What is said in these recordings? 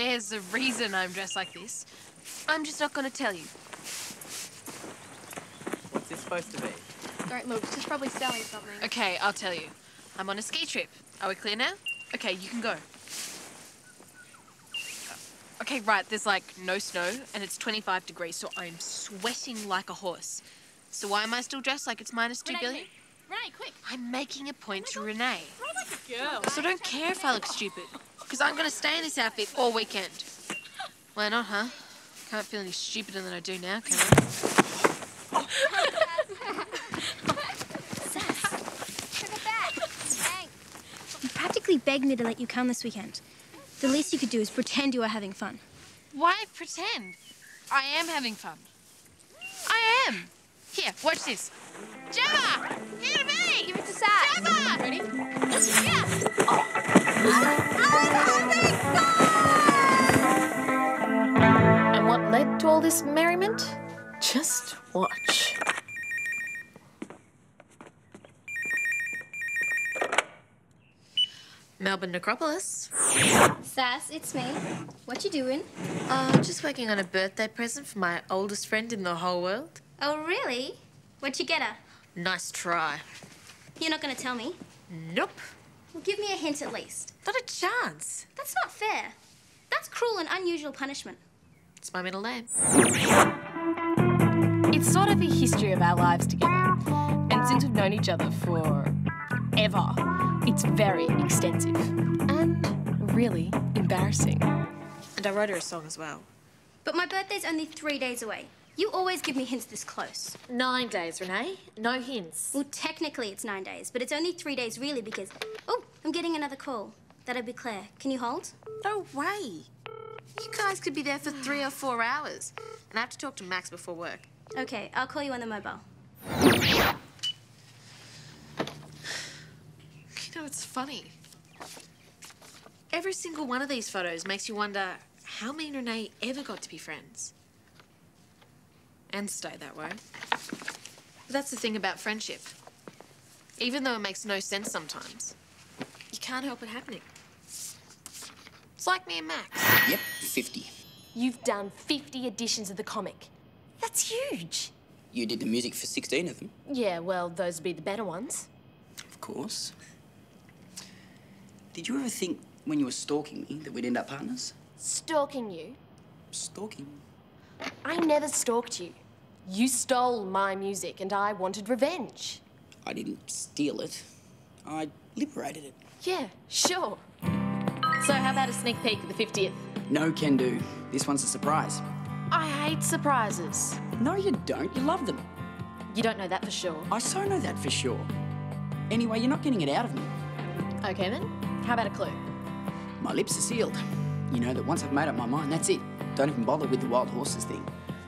There's a reason I'm dressed like this. I'm just not going to tell you. What's this supposed to be? Don't look, she's probably selling something. Okay, I'll tell you. I'm on a ski trip. Are we clear now? Okay, you can go. Okay, right, there's like no snow and it's 25 degrees, so I'm sweating like a horse. So why am I still dressed like it's minus 2 billion? Renee, quick. I'm making a point to Renee. Run like a girl. So don't care if I look stupid, because I'm going to stay in this outfit all weekend. Why not, huh? Can't feel any stupider than I do now, can I? You practically begged me to let you come this weekend. The least you could do is pretend you are having fun. Why pretend? I am having fun. I am. Here, watch this. Gemma! Here to me! Give it to Sas. Gemma! Ready? Yeah! And what led to all this merriment? Just watch. Melbourne Necropolis. Sass, it's me. What you doing? Just working on a birthday present for my oldest friend in the whole world. Oh, really? What'd you get her? Nice try. You're not going to tell me? Nope. Well, give me a hint at least. Not a chance. That's not fair. That's cruel and unusual punishment. It's my middle name. It's sort of a history of our lives together. And since we've known each other for ever, it's very extensive and really embarrassing. And I wrote her a song as well. But my birthday's only 3 days away. You always give me hints this close. 9 days, Renee. No hints. Well, technically it's 9 days, but it's only 3 days really because... Oh, I'm getting another call. That'll be Claire. Can you hold? No way. You guys could be there for 3 or 4 hours. And I have to talk to Max before work. Okay, I'll call you on the mobile. You know, it's funny. Every single one of these photos makes you wonder how me and Renee ever got to be friends. And stay that way. But that's the thing about friendship. Even though it makes no sense sometimes, you can't help it happening. It's like me and Max. Yep, 50. You've done 50 editions of the comic. That's huge. You did the music for 16 of them. Yeah, well, those would be the better ones. Of course. Did you ever think when you were stalking me that we'd end up partners? Stalking you? Stalking? I never stalked you. You stole my music and I wanted revenge. I didn't steal it. I liberated it. Yeah, sure. So how about a sneak peek of the 50th? No can do. This one's a surprise. I hate surprises. No, you don't. You love them. You don't know that for sure. I so know that for sure. Anyway, you're not getting it out of me. Okay then, how about a clue? My lips are sealed. You know that once I've made up my mind, that's it. Don't even bother with the wild horses thing.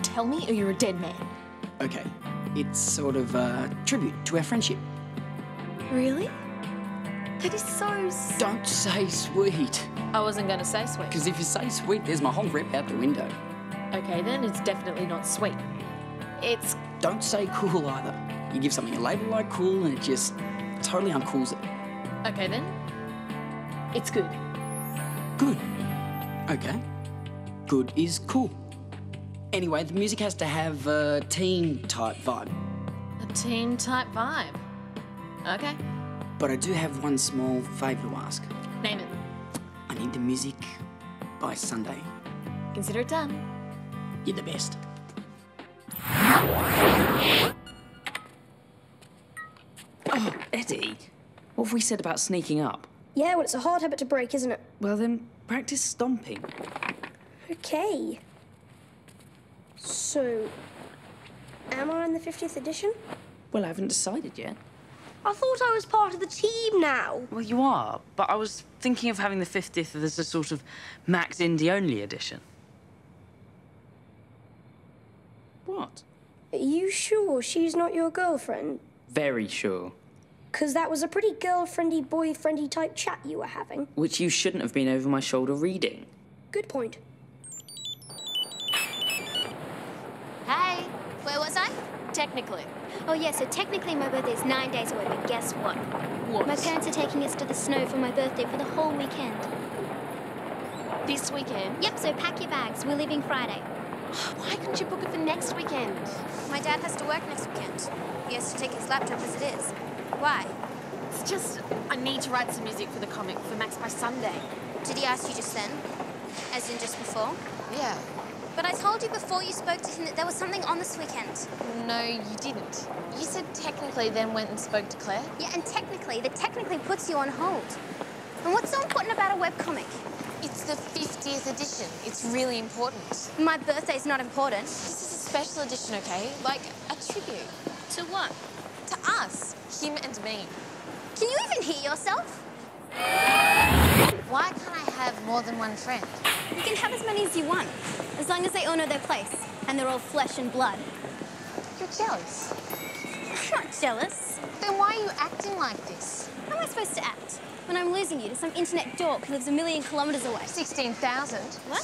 Tell me or you're a dead man. Okay, it's sort of a tribute to our friendship. Really? That is so... Don't say sweet. I wasn't going to say sweet. Because if you say sweet, there's my whole rep out the window. Okay then, it's definitely not sweet. It's... Don't say cool either. You give something a label like cool and it just totally uncools it. Okay then, it's good. Good. Okay. Good is cool. Anyway, the music has to have a teen-type vibe. A teen-type vibe. Okay. But I do have one small favour to ask. Name it. I need the music by Sunday. Consider it done. You're the best. Oh, Eddie. What have we said about sneaking up? Yeah, well, it's a hard habit to break, isn't it? Well, then practice stomping. Okay. So, am I in the 50th edition? Well, I haven't decided yet. I thought I was part of the team now. Well, you are, but I was thinking of having the 50th as a sort of Max Indie-only edition. What? Are you sure she's not your girlfriend? Very sure. 'Cause that was a pretty girlfriendy, boyfriendy type chat you were having. Which you shouldn't have been over my shoulder reading. Good point. Hey, where was I? Technically. Oh, yeah, so technically my birthday's 9 days away, but guess what? What? My parents are taking us to the snow for my birthday for the whole weekend. This weekend? Yep, so pack your bags. We're leaving Friday. Why couldn't you book it for next weekend? My dad has to work next weekend. He has to take his laptop as it is. Why? It's just, I need to write some music for the comic for Max by Sunday. Did he ask you just then? As in just before? Yeah. But I told you before you spoke to him that there was something on this weekend. No, you didn't. You said technically, then went and spoke to Claire. Yeah, and technically, that technically puts you on hold. And what's so important about a webcomic? It's the 50th edition. It's really important. My birthday's not important. This is a special edition, okay? Like a tribute. To what? To us. Him and me. Can you even hear yourself? Why can't I have more than one friend? You can have as many as you want, as long as they all know their place, and they're all flesh and blood. You're jealous. I'm not jealous. Then why are you acting like this? How am I supposed to act when I'm losing you to some internet dork who lives 1,000,000 kilometres away? 16,000. What?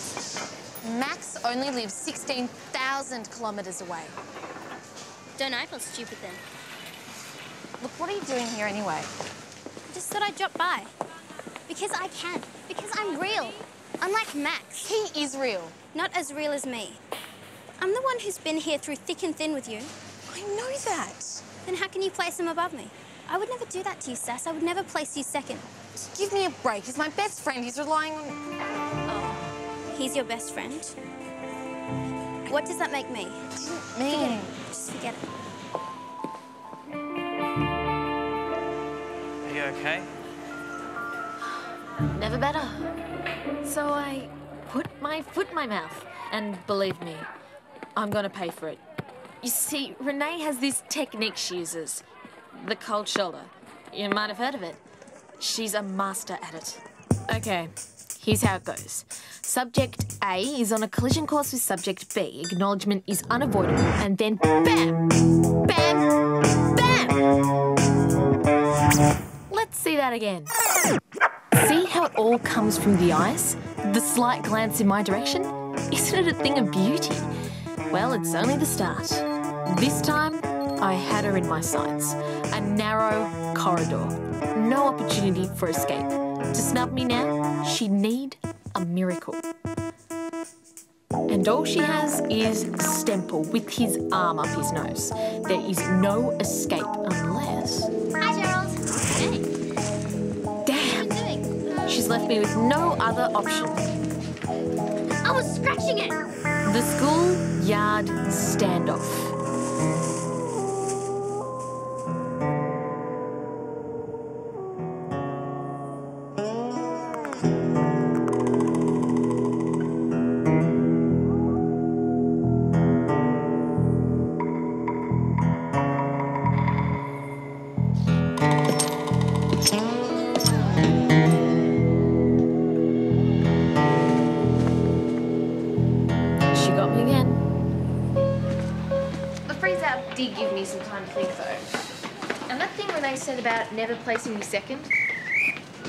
Max only lives 16,000 kilometres away. Don't I feel stupid then? Look, what are you doing here anyway? I just thought I'd drop by. Because I can. Because I'm real. Unlike Max. He is real. Not as real as me. I'm the one who's been here through thick and thin with you. I know that. Then how can you place him above me? I would never do that to you, Sass. I would never place you second. Give me a break. He's my best friend. He's relying on... Oh, he's your best friend? What does that make me? Forget it. Just forget it. Are you okay? Never better. So I put my foot in my mouth. And believe me, I'm gonna pay for it. You see, Renee has this technique she uses. The cold shoulder. You might have heard of it. She's a master at it. Okay, here's how it goes. Subject A is on a collision course with subject B. Acknowledgement is unavoidable. And then bam! Bam! Bam! Let's see that again. See how it all comes from the eyes? The slight glance in my direction? Isn't it a thing of beauty? Well, it's only the start. This time, I had her in my sights. A narrow corridor. No opportunity for escape. To snub me now, she'd need a miracle. And all she has is Stemple with his arm up his nose. There is no escape unless... Hi, Gerald. Hey. Damn! What are you doing? She's left me with no other option. I was scratching it! The school yard standoff. Did give me some time to think though. And that thing Renee said about never placing me second,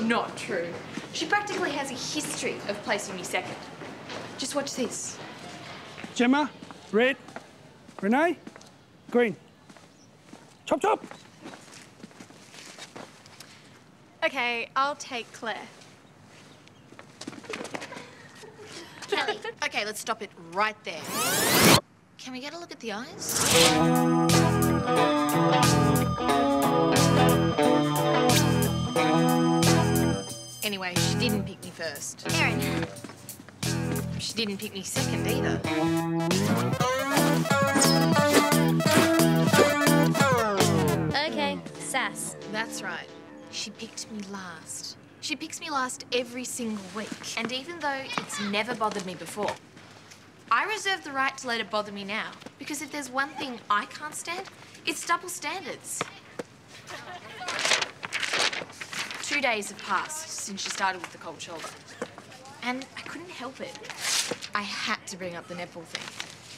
not true. She practically has a history of placing me second. Just watch this. Gemma, red. Renee, green. Chop, chop. Okay, I'll take Claire. Kelly. Okay, let's stop it right there. Can we get a look at the eyes? Anyway, she didn't pick me first. Erin. She didn't pick me second either. Okay, Sass. That's right. She picked me last. She picks me last every single week. And even though it's never bothered me before, I reserve the right to let it bother me now. Because if there's one thing I can't stand, it's double standards. 2 days have passed since she started with the cold shoulder. And I couldn't help it. I had to bring up the netball thing.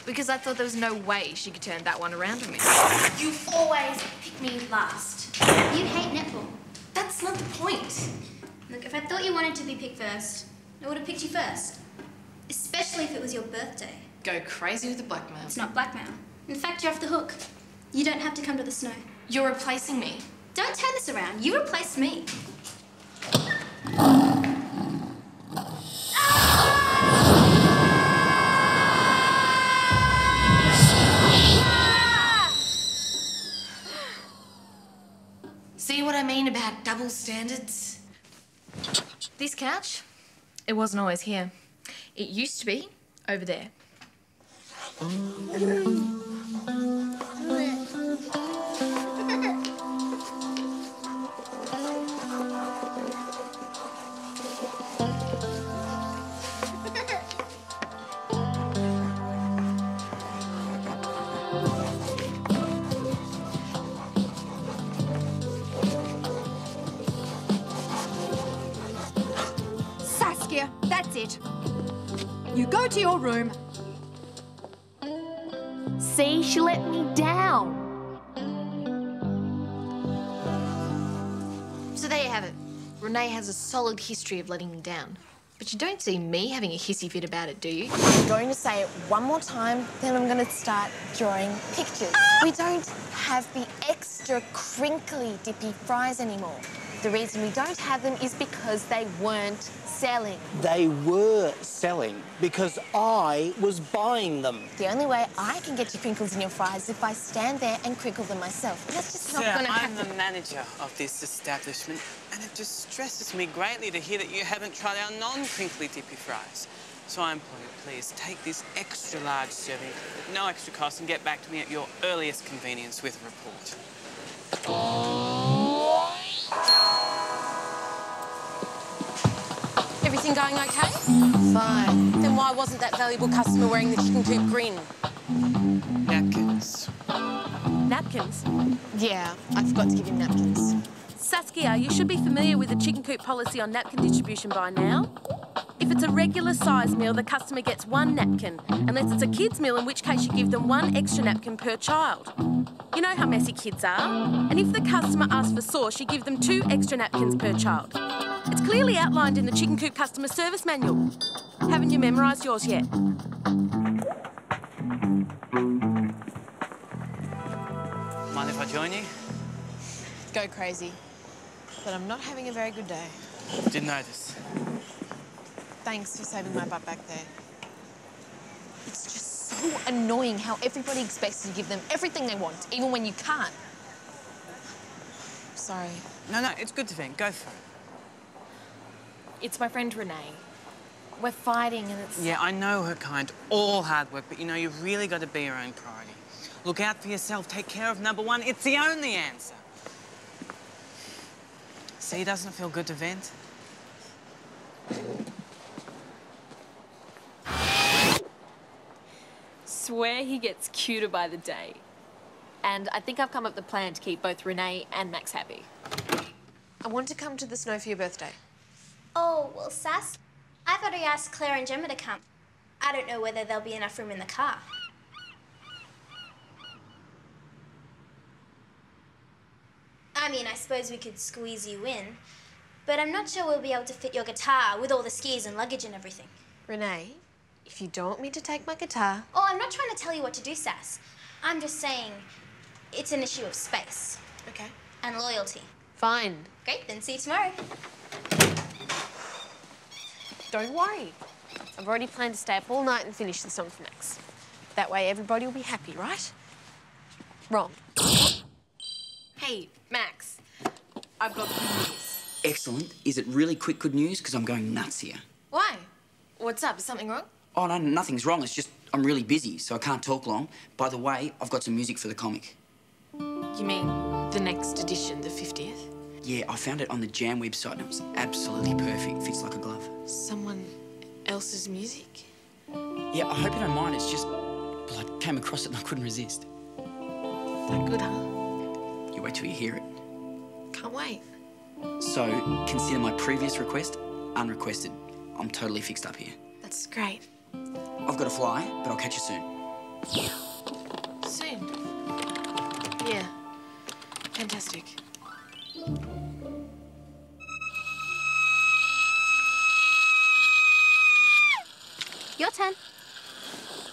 Because I thought there was no way she could turn that one around on me. You always pick me last. You hate netball. That's not the point. Look, if I thought you wanted to be picked first, I would have picked you first. Especially if it was your birthday. Go crazy with the blackmail. It's not blackmail. In fact, you're off the hook. You don't have to come to the snow. You're replacing me. Don't turn this around. You replaced me. Bible standards. This couch, It wasn't always here. it used to be over there. Saskia, that's it. You go to your room. See, she let me down. So there you have it. Renee has a solid history of letting me down. But you don't see me having a hissy fit about it, do you? I'm going to say it one more time, then I'm going to start drawing pictures. We don't have the extra crinkly dippy fries anymore. The reason we don't have them is because they weren't selling. They were selling because I was buying them. The only way I can get you crinkles in your fries is if I stand there and crinkle them myself. That's just not going to happen. I'm the manager of this establishment, and it distresses me greatly to hear that you haven't tried our non-crinkly dippy fries. So I implore you, please, take this extra large serving, at no extra cost, and get back to me at your earliest convenience with a report. Everything going okay? Fine. Then why wasn't that valuable customer wearing the chicken coop grin? Napkins. Napkins? Yeah, I forgot to give him napkins. Saskia, you should be familiar with the chicken coop policy on napkin distribution by now. If it's a regular size meal, the customer gets 1 napkin, unless it's a kid's meal, in which case you give them 1 extra napkin per child. You know how messy kids are. And if the customer asks for sauce, you give them 2 extra napkins per child. It's clearly outlined in the chicken coop customer service manual. Haven't you memorised yours yet? Mind if I join you? Go crazy. But I'm not having a very good day. Did notice. Thanks for saving my butt back there. It's just so annoying how everybody expects you to give them everything they want, even when you can't. Sorry. No, it's good to vent. Go for it. It's my friend Renee. We're fighting and it's... Yeah, I know her kind. All hard work, but you know, you've really got to be your own priority. Look out for yourself. Take care of number one. It's the only answer. See, doesn't it feel good to vent? Swear he gets cuter by the day. And I think I've come up with a plan to keep both Renee and Max happy. I want to come to the snow for your birthday. Oh, well, Sass, I've already asked Claire and Gemma to come. I don't know whether there'll be enough room in the car. I mean, I suppose we could squeeze you in, but I'm not sure we'll be able to fit your guitar with all the skis and luggage and everything. Renee, if you don't want me to take my guitar... Oh, I'm not trying to tell you what to do, Sass. I'm just saying it's an issue of space. Okay. And loyalty. Fine. Great, then see you tomorrow. Don't worry. I've already planned to stay up all night and finish the song for Max. That way everybody will be happy, right? Wrong. Hey, Max. I've got good news. Excellent. Is it really quick good news? Because I'm going nuts here. Why? What's up? Is something wrong? Oh, no, nothing's wrong. It's just I'm really busy, so I can't talk long. By the way, I've got some music for the comic. You mean the next edition, the 50th? Yeah, I found it on the Jam website and it was absolutely perfect. Fits like a glove. Someone else's music? Yeah, I hope you don't mind. It's just... Well, I came across it and I couldn't resist. That good, huh? You wait till you hear it. Can't wait. So, consider my previous request unrequested. I'm totally fixed up here. That's great. I've got to fly, but I'll catch you soon. Soon? Yeah. Fantastic. Your turn.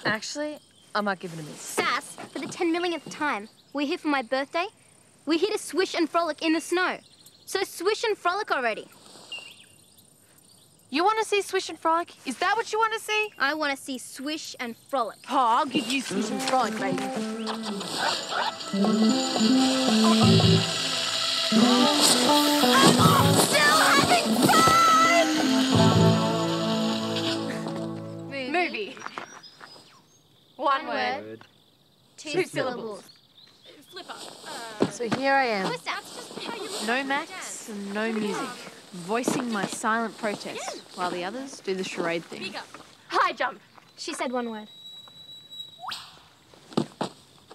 Actually, I might give it a miss. Sass, for the 10 millionth time, we're here for my birthday. We're here to swish and frolic in the snow. So swish and frolic already. You want to see Swish and Frolic? Is that what you want to see? I want to see swish and frolic. Oh, I'll give you Swish and Frolic, baby. I'm still having fun! Movie. One word. Two syllables. Flipper. So here I am. No Max and no music. Voicing my silent protest while the others do the charade thing. High jump. She said one word.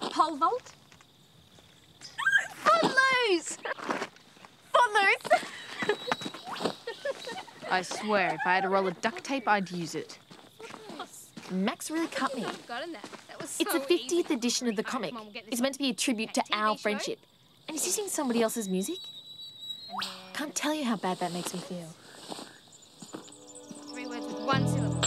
Pole vault. Footloose! Footloose! I swear, if I had a roll of duct tape, I'd use it. Max really cut me. It's the 50th edition of the comic. It's meant to be a tribute to our friendship. And he's using somebody else's music? Can't tell you how bad that makes me feel. 3 words with 1 syllable.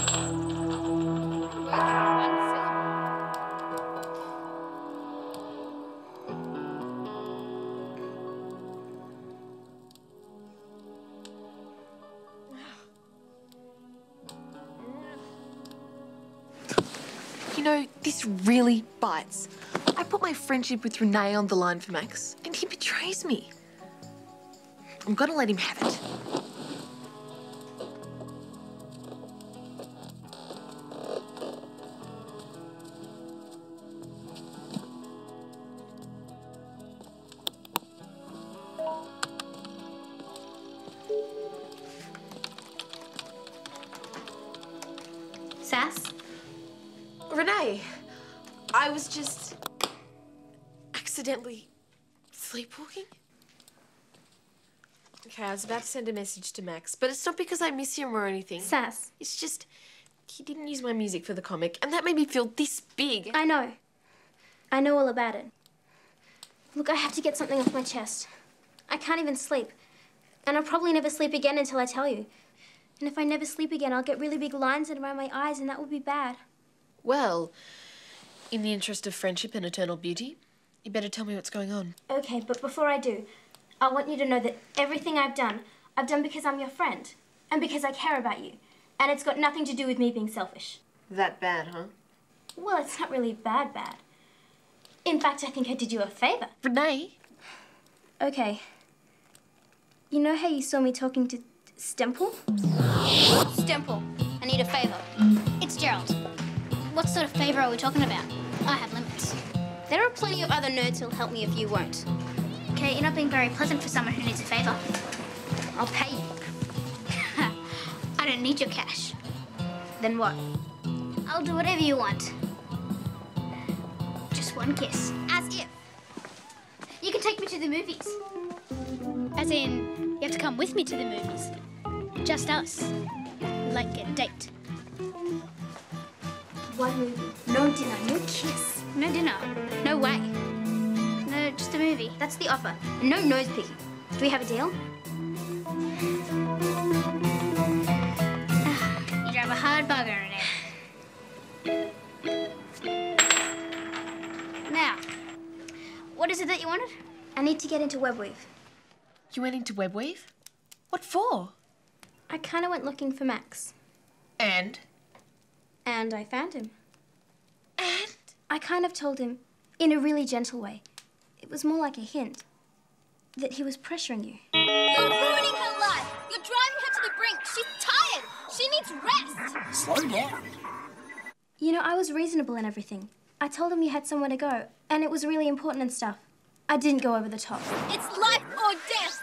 You know, this really bites. I put my friendship with Renee on the line for Max, and he betrays me. I'm gonna let him have it. Sass? Renee, I was just accidentally sleepwalking. Okay, I was about to send a message to Max, but it's not because I miss him or anything. Sass. It's just he didn't use my music for the comic, and that made me feel this big. I know. I know all about it. Look, I have to get something off my chest. I can't even sleep. And I'll probably never sleep again until I tell you. And if I never sleep again, I'll get really big lines around my eyes, and that would be bad. Well, in the interest of friendship and eternal beauty, you better tell me what's going on. Okay, but before I do, I want you to know that everything I've done because I'm your friend. And because I care about you. And it's got nothing to do with me being selfish. That bad, huh? Well, it's not really bad. In fact, I think I did you a favor. Renee? Okay. You know how you saw me talking to Stemple? Stemple, I need a favour. It's Gerald. What sort of favour are we talking about? I have limits. There are plenty of other nerds who'll help me if you won't. Okay, you're not being very pleasant for someone who needs a favour. I'll pay you. I don't need your cash. Then what? I'll do whatever you want. Just one kiss. As if. You can take me to the movies. As in, you have to come with me to the movies. Just us. Like a date. One movie. No dinner, no kiss. No dinner. No way. No, just a movie. That's the offer. And no nose picking. Do we have a deal? You drive a hard bugger in it. Now, what is it that you wanted? I need to get into Webweave. You went into Webweave? What for? I kind of went looking for Max. And? And I found him. And? I kind of told him, in a really gentle way. It was more like a hint. That he was pressuring you. You're ruining her life. You're driving her to the brink. She's tired. She needs rest. Slow down. You know, I was reasonable and everything. I told him you had somewhere to go, and it was really important and stuff. I didn't go over the top. It's life or death.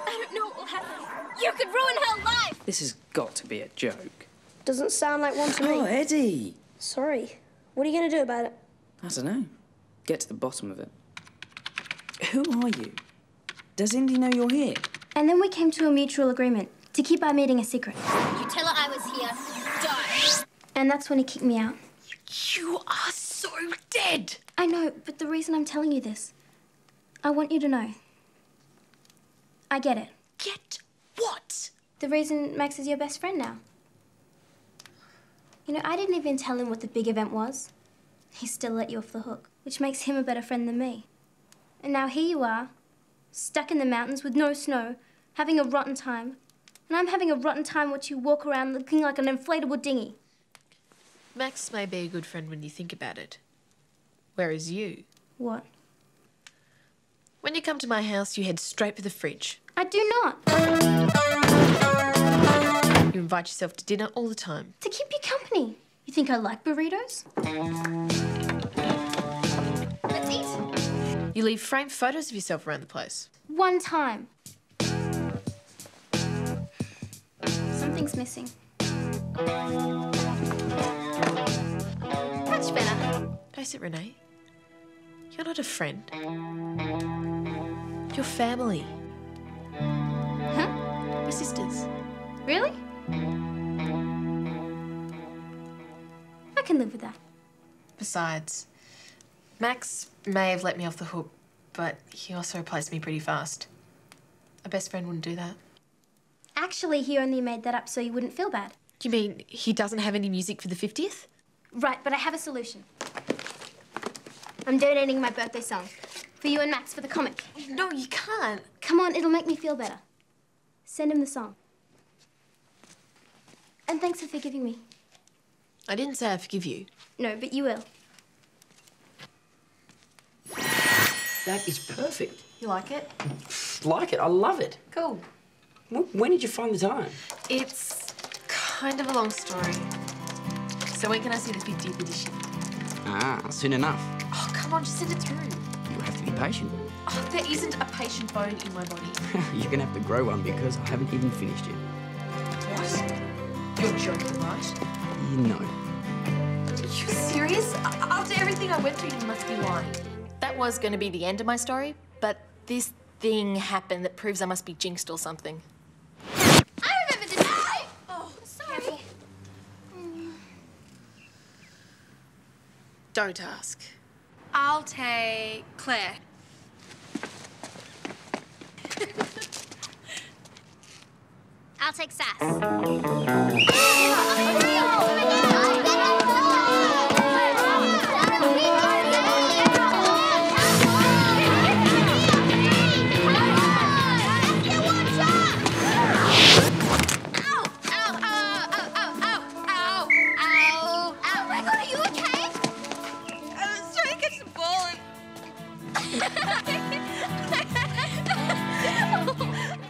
I don't know what will happen. You could ruin her life. This has got to be a joke. Doesn't sound like one to me. Oh, Eddie. Sorry. What are you going to do about it? I don't know. Get to the bottom of it. Who are you? Does Indy know you're here? And then we came to a mutual agreement to keep our meeting a secret. You tell her I was here, die. And that's when he kicked me out. You are so dead. I know, but the reason I'm telling you this, I want you to know. I get it. Get what? The reason Max is your best friend now. You know, I didn't even tell him what the big event was. He still let you off the hook, which makes him a better friend than me. And now here you are, stuck in the mountains with no snow, having a rotten time. And I'm having a rotten time watching you walk around looking like an inflatable dinghy. Max may be a good friend when you think about it. Whereas you... What? When you come to my house, you head straight for the fridge. I do not. You invite yourself to dinner all the time. To keep you company. You think I like burritos? Let's eat. You leave framed photos of yourself around the place. One time. Something's missing. Much better. Face it, Renee. You're not a friend. You're family. Huh? We're sisters. Really? I can live with that. Besides, Max may have let me off the hook, but he also replaced me pretty fast. A best friend wouldn't do that. Actually, he only made that up so you wouldn't feel bad. You mean he doesn't have any music for the 50th? Right, but I have a solution. I'm donating my birthday song. For you and Max for the comic. No, you can't. Come on, it'll make me feel better. Send him the song. And thanks for forgiving me. I didn't say I forgive you. No, but you will. That is perfect. You like it? Like it, I love it. Cool. When did you find the time? It's kind of a long story. So when can I see the 50th edition? Ah, soon enough. Oh, come on, just send it through. You have to be patient. Oh, there isn't a patient bone in my body. You're gonna have to grow one because I haven't even finished it. What? You're joking, right? You know. Are you serious? After everything I went through, you must be lying. That was going to be the end of my story, but this thing happened that proves I must be jinxed or something. I remember this. Oh, sorry. Don't ask. I'll take Claire. I'll take Sass.